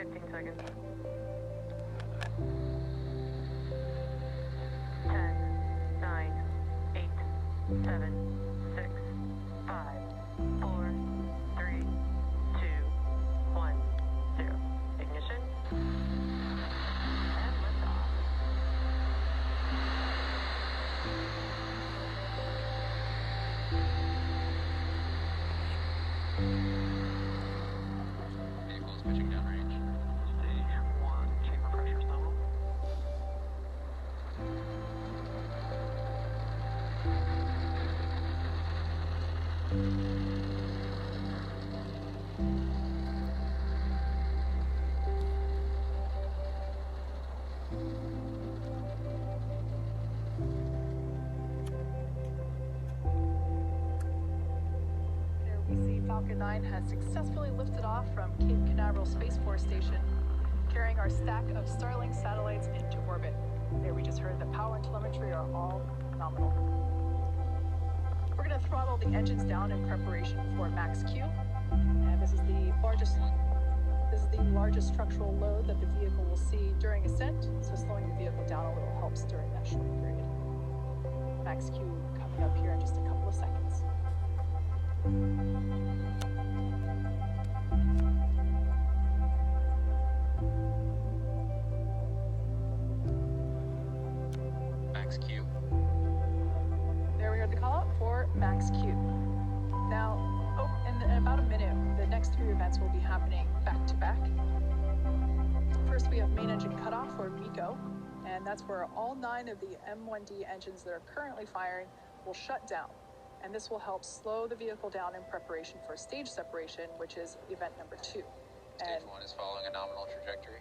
15 seconds. 10, 9, 8, 7, 6, 5, 4, 3, 2, 1, 0. Ignition. And liftoff. Vehicles pitching downrange. Stage 1, chamber pressures nominal. There we see Falcon 9 has successfully lifted off from Cape Canaveral Space Force Station, carrying our stack of Starlink satellites into orbit. There we just heard the power and telemetry are all nominal. We're going to throttle the engines down in preparation for max Q, and this is the largest structural load that the vehicle will see during ascent, so slowing the vehicle down a little helps during that short period. Max Q coming up here in just a couple of seconds. Max Q. There we heard the call out for max Q. Now, in about a minute, the next 3 events will be happening back to back. First, we have main engine cutoff, or MECO, and that's where all 9 of the M1D engines that are currently firing will shut down. And this will help slow the vehicle down in preparation for stage separation, which is event number 2. Stage 1 is following a nominal trajectory.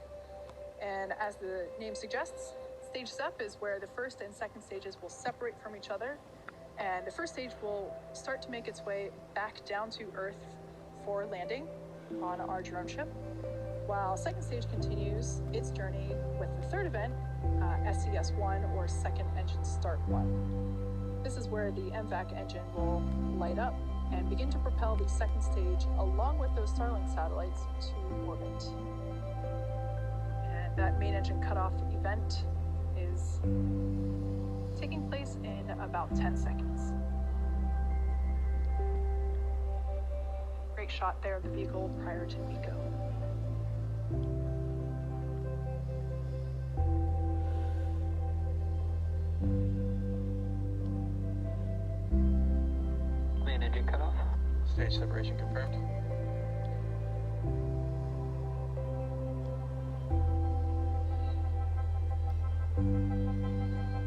And as the name suggests, stage SEP is where the first and second stages will separate from each other. And the first stage will start to make its way back down to Earth for landing on our drone ship, while second stage continues its journey with the third event, SES-1, or Second Engine Start 1. This is where the MVAC engine will light up and begin to propel the second stage along with those Starlink satellites to orbit. And that main engine cutoff event is taking place in about 10 seconds. Great shot there of the vehicle prior to MECO. Main engine cutoff. Stage separation confirmed.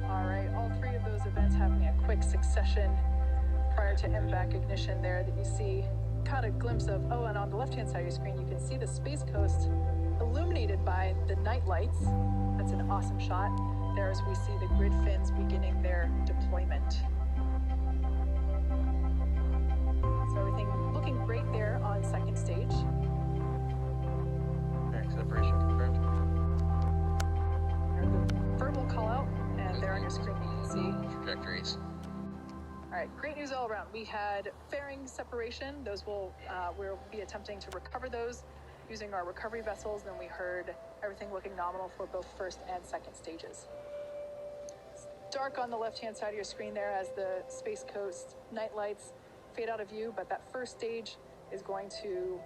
All right, all 3 of those events happening a quick succession prior to MVAC ignition there that you see. Caught a glimpse of, and on the left-hand side of your screen, you can see the Space Coast illuminated by the night lights. That's an awesome shot there as we see the grid fins beginning their deployment. So everything looking great there on second stage. Bearing separation confirmed. There's the verbal call out, and there on your screen you can see Trajectories. All right, great news all around. We had fairing separation. Those we'll be attempting to recover those using our recovery vessels. Then we heard everything looking nominal for both first and second stages. It's dark on the left-hand side of your screen there as the Space Coast night lights fade out of view, but that first stage is going to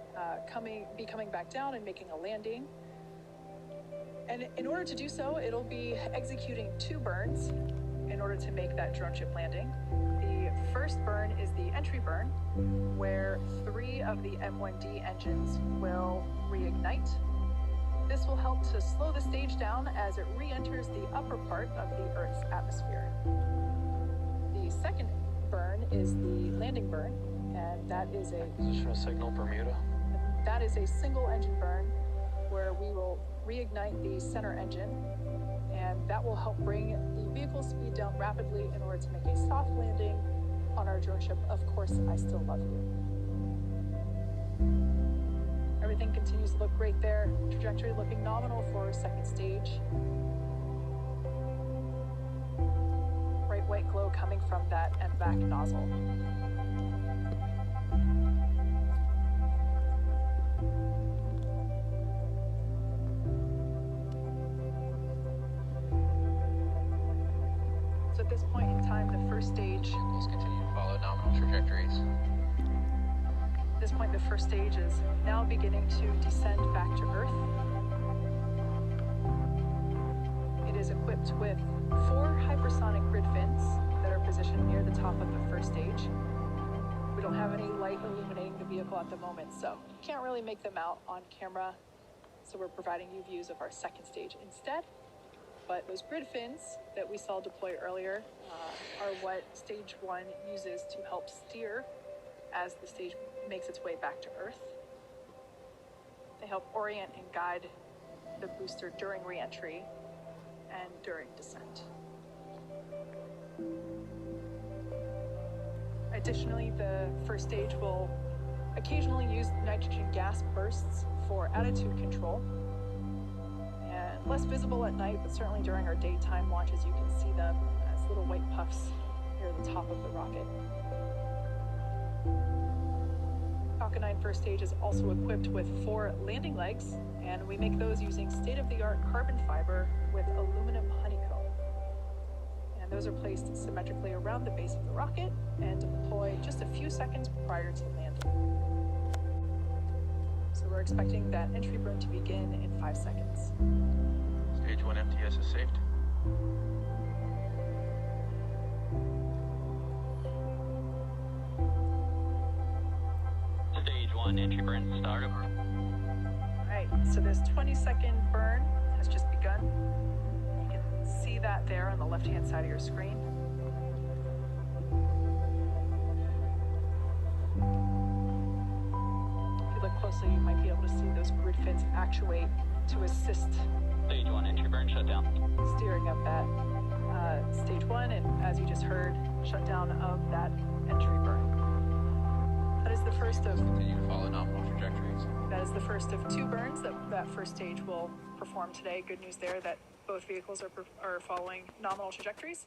be coming back down and making a landing. And in order to do so, it'll be executing 2 burns in order to make that drone ship landing. The first burn is the entry burn, where 3 of the M1D engines will reignite. This will help to slow the stage down as it re-enters the upper part of the Earth's atmosphere. The second burn is the landing burn, and that is a Positional signal Bermuda. single engine burn where we will reignite the center engine, and that will help bring the vehicle speed down rapidly in order to make a soft landing on our drone ship. Of course, I still love you. Everything continues to look great there. Trajectory looking nominal for second stage. Bright white glow coming from that MVAC nozzle. So at this point in time, the first stage, Vehicles continue to follow nominal trajectories. at this point, the first stage is now beginning to descend back to Earth. It is equipped with 4 hypersonic grid fins that are positioned near the top of the first stage. We don't have any light illuminating the vehicle at the moment, so can't really make them out on camera. So we're providing you views of our second stage instead. But those grid fins that we saw deploy earlier are what stage 1 uses to help steer as the stage makes its way back to Earth. They help orient and guide the booster during re-entry and during descent. Additionally, the first stage will occasionally use nitrogen gas bursts for attitude control. And less visible at night, but certainly during our daytime launches, you can see them as little white puffs near the top of the rocket. Falcon 9 first stage is also equipped with 4 landing legs, and we make those using state-of-the-art carbon fiber with aluminum honeycomb. And those are placed symmetrically around the base of the rocket and deploy just a few seconds prior to landing. So we're expecting that entry burn to begin in 5 seconds. Stage 1 FTS is saved. Stage 1 entry burn startup. Alright, so this 20-second burn has just begun. You can see that there on the left-hand side of your screen. If you look closely, you might be able to see those grid fins actuate to assist Stage 1 entry burn shutdown. steering of that stage 1, and as you just heard, shutdown of that entry burn. That is the first of Continue to follow nominal trajectories. 2 burns that first stage will perform today. Good news there that both vehicles are following nominal trajectories.